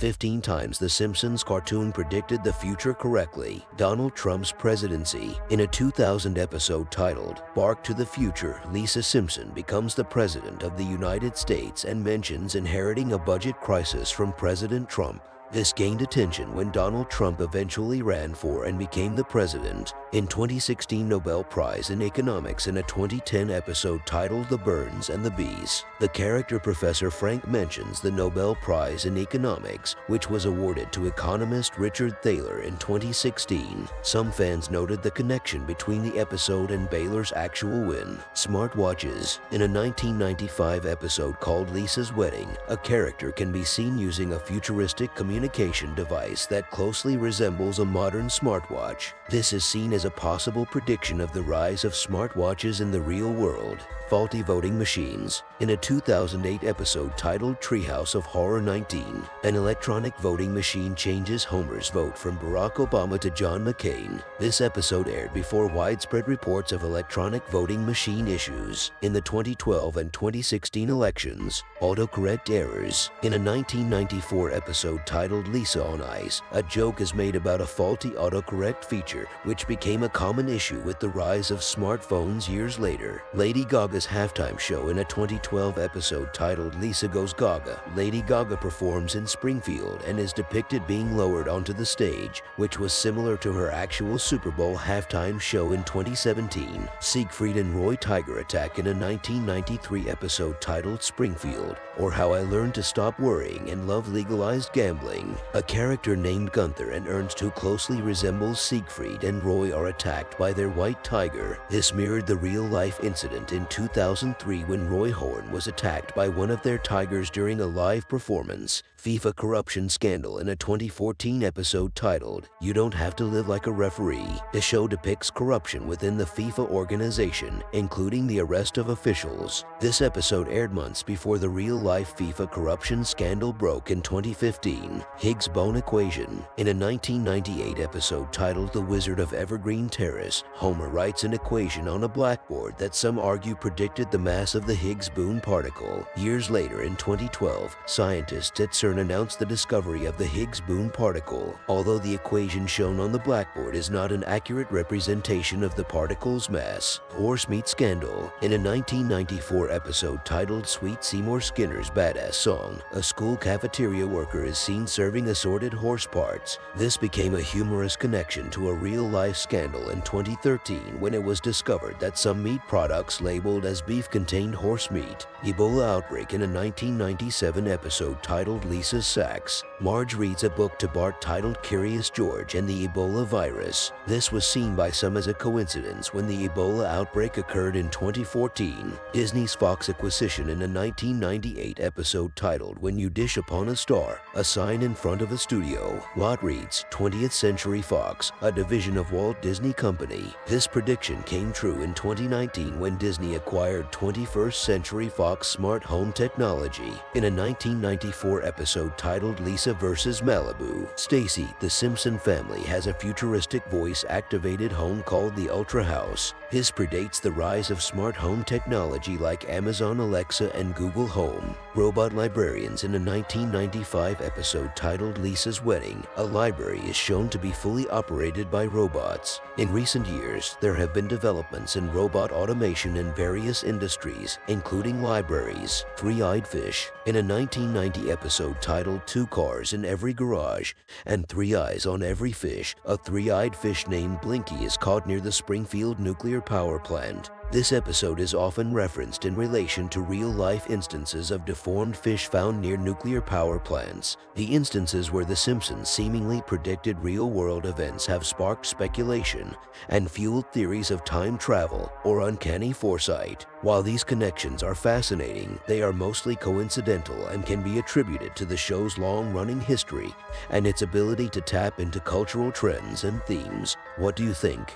15 times the Simpsons cartoon predicted the future correctly. Donald Trump's presidency. In a 2000 episode titled Bark to the Future, Lisa Simpson becomes the President of the United States and mentions inheriting a budget crisis from President Trump. This gained attention when Donald Trump eventually ran for and became the president. In 2016 Nobel Prize in Economics in a 2010 episode titled The Birds and the Bees, the character Professor Frank mentions the Nobel Prize in Economics, which was awarded to economist Richard Thaler in 2016. Some fans noted the connection between the episode and Baylor's actual win. Smartwatches. In a 1995 episode called Lisa's Wedding, a character can be seen using a futuristic communication device that closely resembles a modern smartwatch. This is seen as a possible prediction of the rise of smartwatches in the real world. Faulty voting machines. In a 2008 episode titled Treehouse of Horror 19, an electronic voting machine changes Homer's vote from Barack Obama to John McCain. This episode aired before widespread reports of electronic voting machine issues. In the 2012 and 2016 elections, autocorrect errors. In a 1994 episode titled Lisa on Ice, a joke is made about a faulty autocorrect feature, which became a common issue with the rise of smartphones years later. Lady Gaga's halftime show. In a 2012 episode titled Lisa Goes Gaga, Lady Gaga performs in Springfield and is depicted being lowered onto the stage, which was similar to her actual Super Bowl halftime show in 2017. Siegfried and Roy Tiger attack. In a 1993 episode titled Springfield, or How I Learned to Stop Worrying and Love Legalized Gambling, a character named Gunther and Ernst who closely resembles Siegfried and Roy are attacked by their white tiger. This mirrored the real-life incident in 2003 when Roy Horn was attacked by one of their tigers during a live performance. FIFA corruption scandal. In a 2014 episode titled You Don't Have to Live Like a Referee, the show depicts corruption within the FIFA organization, including the arrest of officials. This episode aired months before the real-life FIFA corruption scandal broke in 2015. Higgs-boson equation. In a 1998 episode titled The Wizard of Evergreen Terrace, Homer writes an equation on a blackboard that some argue predicted the mass of the Higgs-boson particle. Years later, in 2012, scientists at CERN announced the discovery of the Higgs-boson particle. Although the equation shown on the blackboard is not an accurate representation of the particle's mass. Horse meat scandal. In a 1994 episode titled Sweet Seymour Skinner's Badass Song, a school cafeteria worker is seen serving assorted horse parts. This became a humorous connection to a real-life scandal in 2013 when it was discovered that some meat products labeled as beef contained horse meat. Ebola outbreak. In a 1997 episode titled Lisa's Sacks, Marge reads a book to Bart titled Curious George and the Ebola virus. This was seen by some as a coincidence when the Ebola outbreak occurred in 2014. Disney's Fox acquisition. In a 1998 episode titled When You Dish Upon a Star, a sign in front of a studio. Watt reads 20th Century Fox, a division of Walt Disney Company. This prediction came true in 2019 when Disney acquired 21st Century Fox smart home technology. In a 1994 episode titled Lisa vs. Malibu, Stacy, the Simpson family, has a futuristic voice-activated home called the Ultra House. This predates the rise of smart home technology like Amazon Alexa and Google Home. Robot librarians. In a 1995 episode titled Lisa's Wedding, a library is shown to be fully operated by robots. In recent years, there have been developments in robot automation in various industries, including libraries. Three-eyed fish. In a 1990 episode titled Two Cars in Every Garage and Three Eyes on Every Fish, a three-eyed fish named Blinky is caught near the Springfield nuclear power plant. This episode is often referenced in relation to real-life instances of deformed fish found near nuclear power plants. The instances where The Simpsons seemingly predicted real-world events have sparked speculation and fueled theories of time travel or uncanny foresight. While these connections are fascinating, they are mostly coincidental and can be attributed to the show's long-running history and its ability to tap into cultural trends and themes. What do you think?